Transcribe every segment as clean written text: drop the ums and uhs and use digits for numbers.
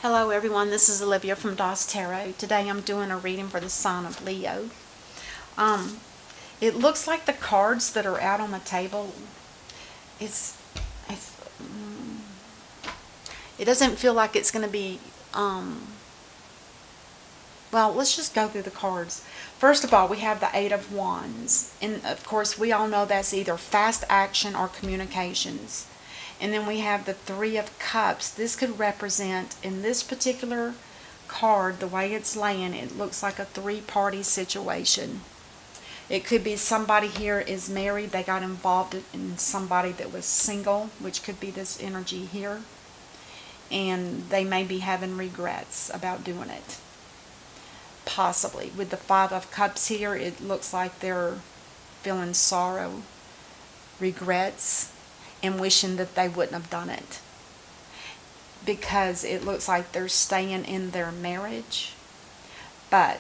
Hello everyone, this is Olivia from DOS Tarot. Today I'm doing a reading for the sign of Leo. It looks like the cards that are out on the table, it doesn't feel like it's going to be, well, let's just go through the cards. First of all, we have the Eight of Wands. And of course, we all know that's either fast action or communications. And then we have the Three of Cups. This could represent, in this particular card, the way it's laying, it looks like a three-party situation. It could be somebody here is married, they got involved in somebody that was single, which could be this energy here. And they may be having regrets about doing it. Possibly. With the Five of Cups here, it looks like they're feeling sorrow, regrets, and wishing that they wouldn't have done it. Because it looks like they're staying in their marriage. But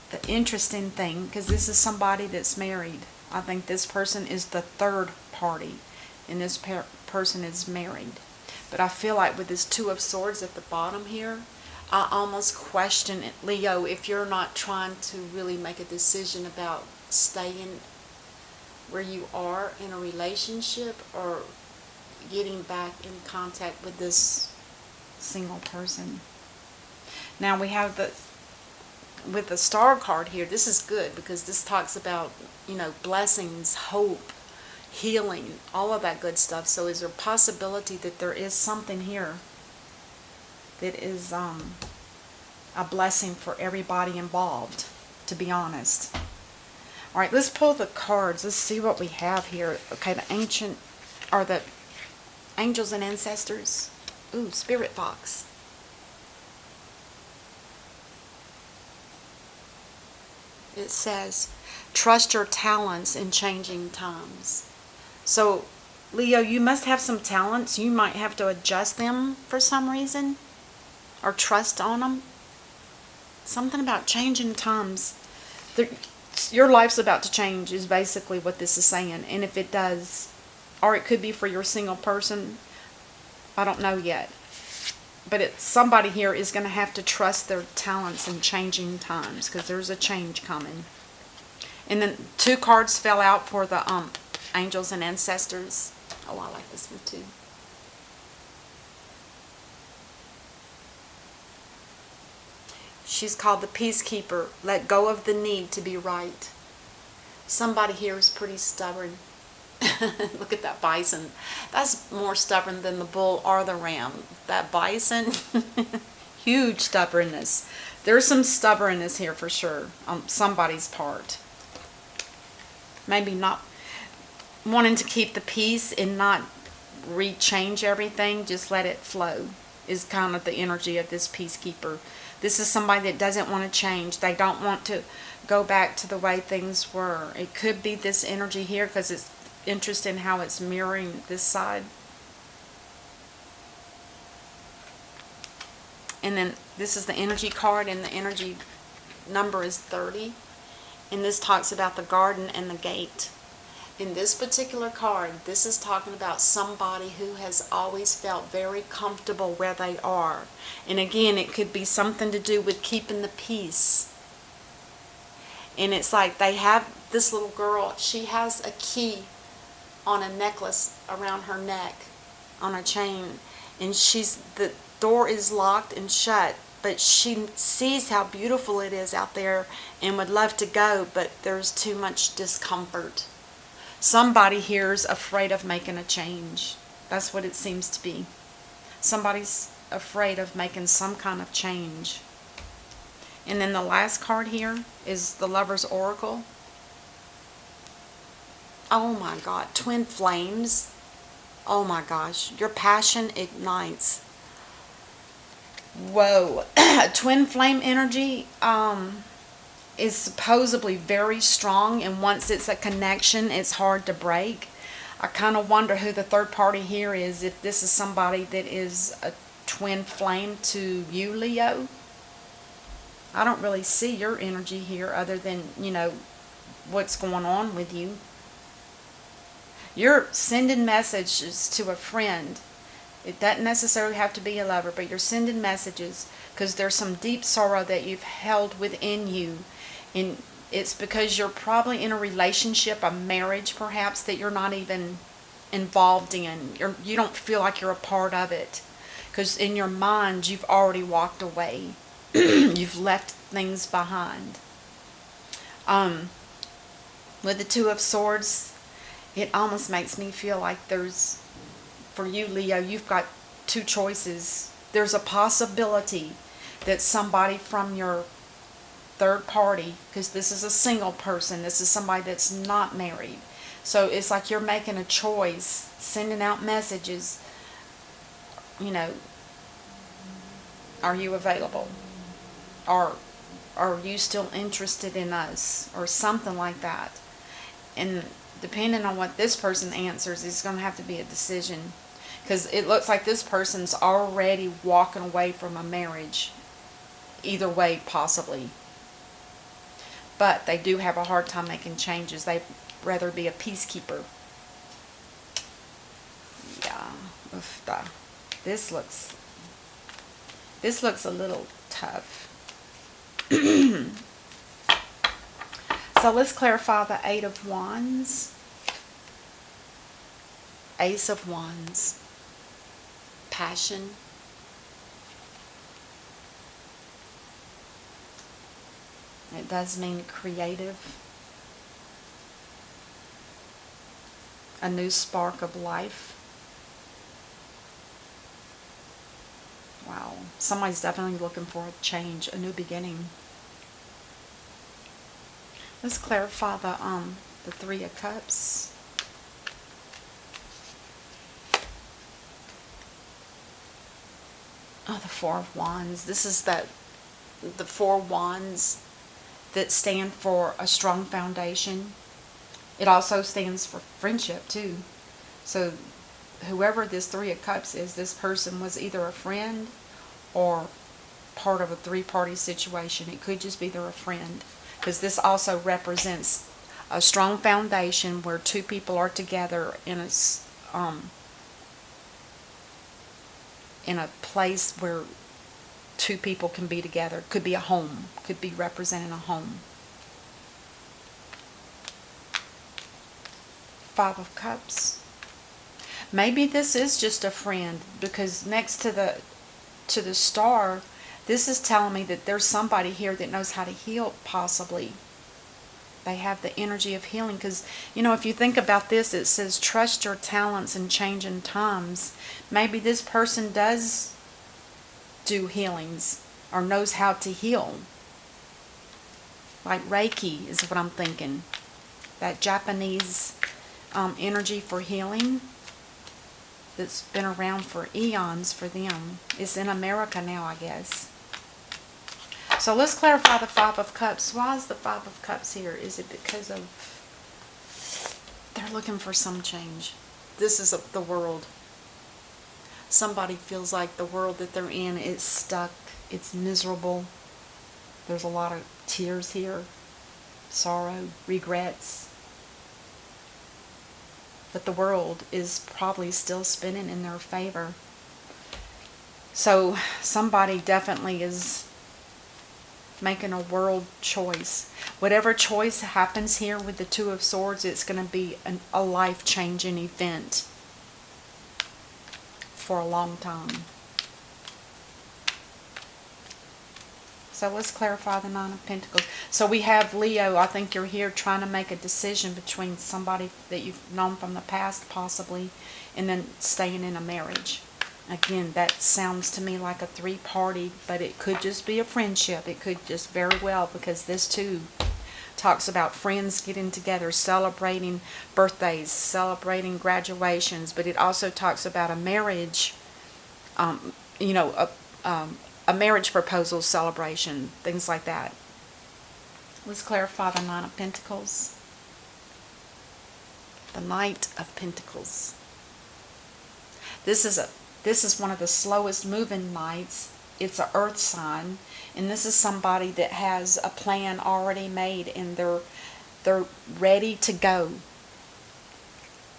the interesting thing, because this is somebody that's married, I think this person is the third party, and this person is married. But I feel like with this Two of Swords at the bottom here, I almost question it, Leo, if you're not trying to really make a decision about staying where you are in a relationship or getting back in contact with this single person. Now we have with the Star card here, this is good because this talks about, blessings, hope, healing, all of that good stuff. So is there a possibility that there is something here that is a blessing for everybody involved, to be honest. All right, let's pull the cards. Let's see what we have here. Okay, the ancient, or the angels and ancestors. Ooh, spirit box. It says, trust your talents in changing times. So, Leo, you must have some talents. You might have to adjust them for some reason, or trust on them. Something about changing times. Your life's about to change is basically what this is saying. And if it does, or it could be for your single person, I don't know yet. But somebody here is going to have to trust their talents in changing times, because there's a change coming. And then two cards fell out for the angels and ancestors. Oh, I like this one too. She's called the Peacekeeper. Let go of the need to be right. Somebody here is pretty stubborn. Look at that bison. That's more stubborn than the bull or the ram. That bison, huge stubbornness. There's some stubbornness here for sure on somebody's part. Maybe not wanting to keep the peace and not rechange everything, just let it flow, is kind of the energy of this Peacekeeper. This is somebody that doesn't want to change. They don't want to go back to the way things were. It could be this energy here, because it's interesting how it's mirroring this side. And then this is the energy card, and the energy number is 30. And this talks about the garden and the gate. In this particular card, this is talking about somebody who has always felt very comfortable where they are. And again, it could be something to do with keeping the peace. And it's like they have this little girl, she has a key on a necklace around her neck, on a chain. And the door is locked and shut, but she sees how beautiful it is out there and would love to go, but there's too much discomfort. Somebody here is afraid of making a change. That's what it seems to be. Somebody's afraid of making some kind of change. And then the last card here is the Lover's Oracle. Oh my God, twin flames. Oh my gosh, your passion ignites. Whoa. Twin flame energy is supposedly very strong, and once it's a connection, it's hard to break. I kind of wonder who the third party here is, if this is somebody that is a twin flame to you, Leo. I don't really see your energy here other than, what's going on with you. You're sending messages to a friend It doesn't necessarily have to be a lover, but you're sending messages because there's some deep sorrow that you've held within you. And it's because you're probably in a relationship, a marriage perhaps, that you're not even involved in. You don't feel like you're a part of it. Because in your mind, you've already walked away. You've left things behind. With the Two of Swords, it almost makes me feel like there's, for you, Leo, you've got two choices. There's a possibility that somebody from your third party, because this is a single person, this is somebody that's not married. So it's like you're making a choice, sending out messages, are you available? Or are you still interested in us? Or something like that. And depending on what this person answers, it's going to have to be a decision. Because it looks like this person's already walking away from a marriage. Either way, possibly. But they do have a hard time making changes. They'd rather be a peacekeeper. Yeah. This looks a little tough. So let's clarify the Eight of Wands. Ace of Wands. Passion. It does mean creative. A new spark of life. Wow. Somebody's definitely looking for a change, a new beginning. Let's clarify the Three of Cups. Oh, the Four of Wands. This is the Four Wands that stand for a strong foundation. It also stands for friendship too. So whoever this Three of Cups is, this person was either a friend or part of a three-party situation. It could just be they're a friend, because this also represents a strong foundation where two people are together in a place where two people can be together. Could be a home. Could be representing a home. Five of Cups. Maybe this is just a friend, because next to the Star, this is telling me that there's somebody here that knows how to heal, possibly. They have the energy of healing, because, if you think about this, it says trust your talents in changing times. Maybe this person does do healings or knows how to heal. Like Reiki is what I'm thinking. That Japanese energy for healing that's been around for eons for them. It's in America now, I guess. So let's clarify the Five of Cups. Why is the Five of Cups here? Is it because of they're looking for some change? This is the world. Somebody feels like the world that they're in is stuck. It's miserable. There's a lot of tears here. Sorrow, regrets. But the world is probably still spinning in their favor. So somebody definitely is making a world choice. Whatever choice happens here with the Two of Swords, it's going to be a life-changing event for a long time. So let's clarify the Nine of Pentacles. So we have Leo. I think you're here trying to make a decision between somebody that you've known from the past, possibly, and then staying in a marriage. Again, that sounds to me like a three-party, but it could just be a friendship. It could just very well, because this too talks about friends getting together, celebrating birthdays, celebrating graduations, but it also talks about a marriage, a marriage proposal celebration, things like that. Let's clarify the Nine of Pentacles. The Knight of Pentacles. This is one of the slowest moving knights. It's an earth sign, and this is somebody that has a plan already made, and they're ready to go.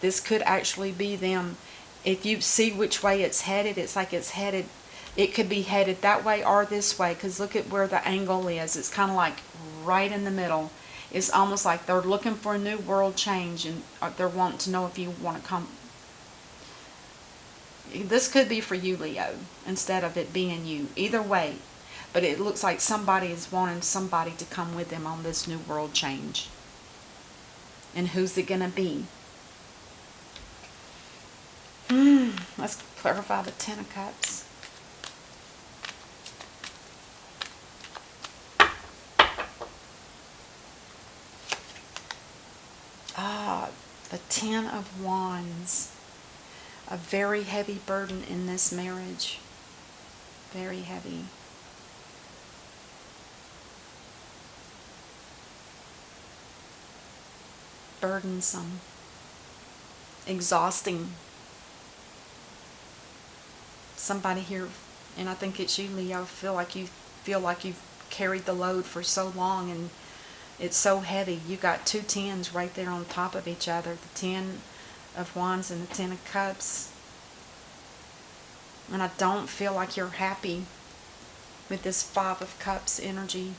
This could actually be them if you see which way it's headed, it's like it's headed, it could be headed that way or this way, because look at where the angle is. It's kind of like right in the middle. It's almost like they're looking for a new world change, and they're wanting to know if you want to come. This could be for you, Leo, instead of it being you. Either way, but it looks like somebody is wanting somebody to come with them on this new world change. And who's it going to be? Let's clarify the Ten of Cups. The Ten of Wands. A very heavy burden in this marriage. Very heavy. Burdensome. Exhausting. Somebody here, and I think it's you, Leo, feel like you've carried the load for so long, and it's so heavy. You got two tens right there on top of each other. The Ten of Wands and the Ten of Cups. And I don't feel like you're happy with this Five of Cups energy.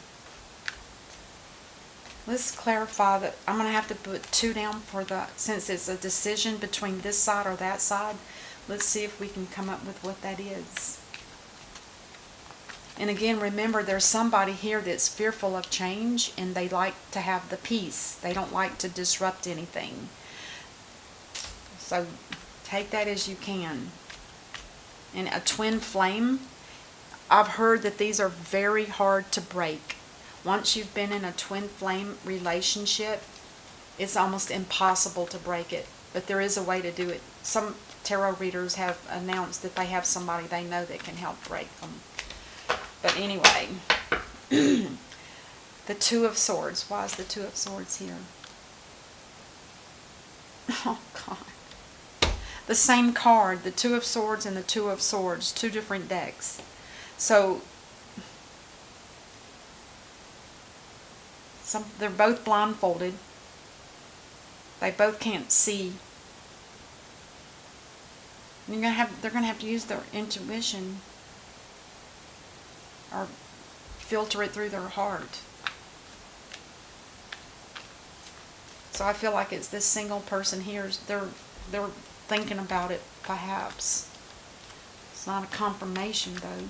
Let's clarify that I'm going to have to put 2 down for the, since it's a decision between this side or that side. Let's see if we can come up with what that is. And again, remember, there's somebody here that's fearful of change, and they like to have the peace. They don't like to disrupt anything. So take that as you can. And a twin flame, I've heard that these are very hard to break. Once you've been in a twin flame relationship, it's almost impossible to break it. But there is a way to do it. Some tarot readers have announced that they have somebody they know that can help break them. But anyway, the Two of Swords. Why is the Two of Swords here? Oh, God. The same card, the Two of Swords and the Two of Swords, 2 different decks. So, they're both blindfolded. They both can't see. They're gonna have to use their intuition or filter it through their heart. So I feel like it's this single person here. They're thinking about it, perhaps. It's not a confirmation, though.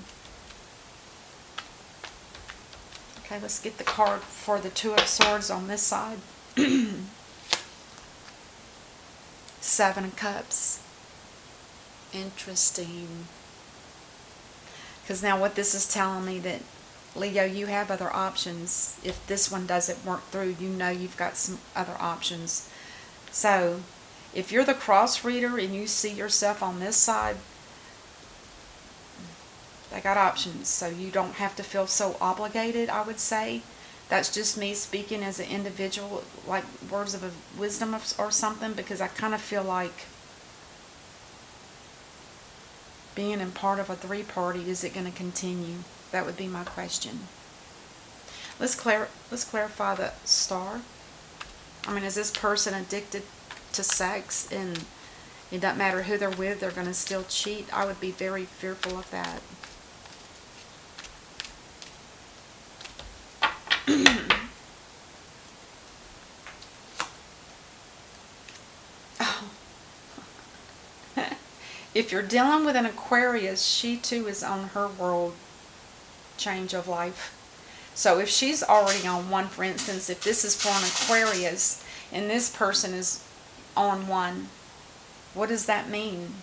Okay, let's get the card for the Two of Swords on this side. 7 of Cups. Interesting. Because now what this is telling me, that Leo, you have other options. If this one doesn't work through, you know you've got some other options. So, if you're the cross reader and you see yourself on this side, they got options. So you don't have to feel so obligated, I would say. That's just me speaking as an individual, like words of wisdom or something, because I kind of feel like being in part of a 3-party, is it going to continue? That would be my question. Let's clarify the Star. I mean, is this person addicted to sex, and it doesn't matter who they're with, they're going to still cheat? I would be very fearful of that. Oh. If you're dealing with an Aquarius, she too is on her world change of life. So if she's already on one, for instance, if this is for an Aquarius and this person is on one, what does that mean?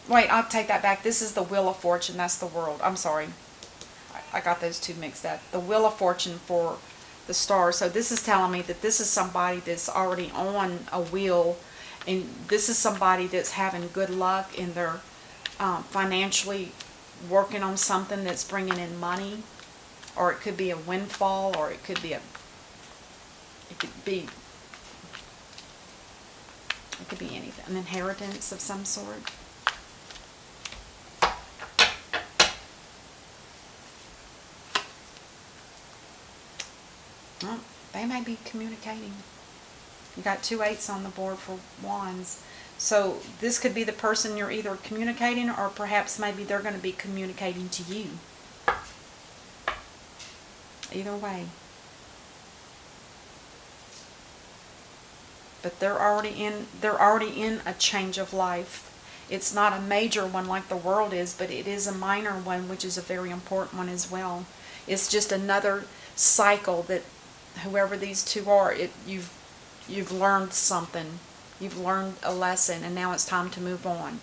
Wait, I'll take that back. This is the Wheel of Fortune. That's the World. I'm sorry. I got those two mixed up. The Wheel of Fortune for the Star. So this is telling me that this is somebody that's already on a wheel, and this is somebody that's having good luck, and they're financially working on something that's bringing in money, or it could be a windfall, or it could be anything, an inheritance of some sort. Well, they may be communicating. You got 2 8s on the board for Wands. So this could be the person you're either communicating, or perhaps maybe they're going to be communicating to you. Either way. But they're already in a change of life. It's not a major one like the world is, but it is a minor one, which is a very important one as well. It's just another cycle that whoever these two are, you've learned something. You've learned a lesson, and now it's time to move on.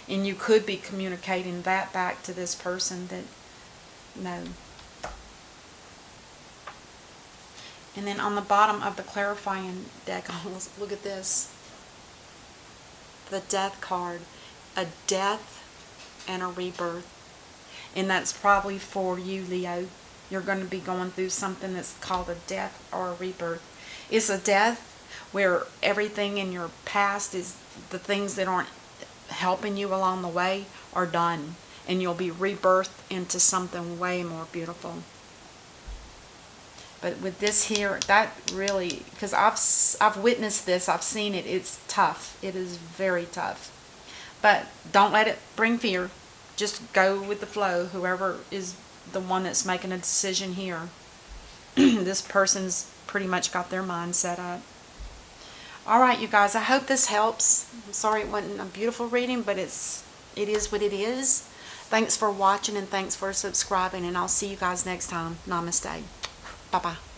And you could be communicating that back to this person that, no. And then on the bottom of the clarifying deck, look at this. The Death card. A death and a rebirth. And that's probably for you, Leo. You're going to be going through something that's called a death or a rebirth. It's a death where everything in your past, is the things that aren't helping you along the way, are done. And you'll be rebirthed into something way more beautiful. But with this here, that really, because I've witnessed this, I've seen it, it's tough. It is very tough. But don't let it bring fear. Just go with the flow, whoever is the one that's making a decision here. This person's pretty much got their mind set up. Alright, you guys, I hope this helps. I'm sorry it wasn't a beautiful reading, but it is what it is. Thanks for watching, and thanks for subscribing, and I'll see you guys next time. Namaste. Bye-bye.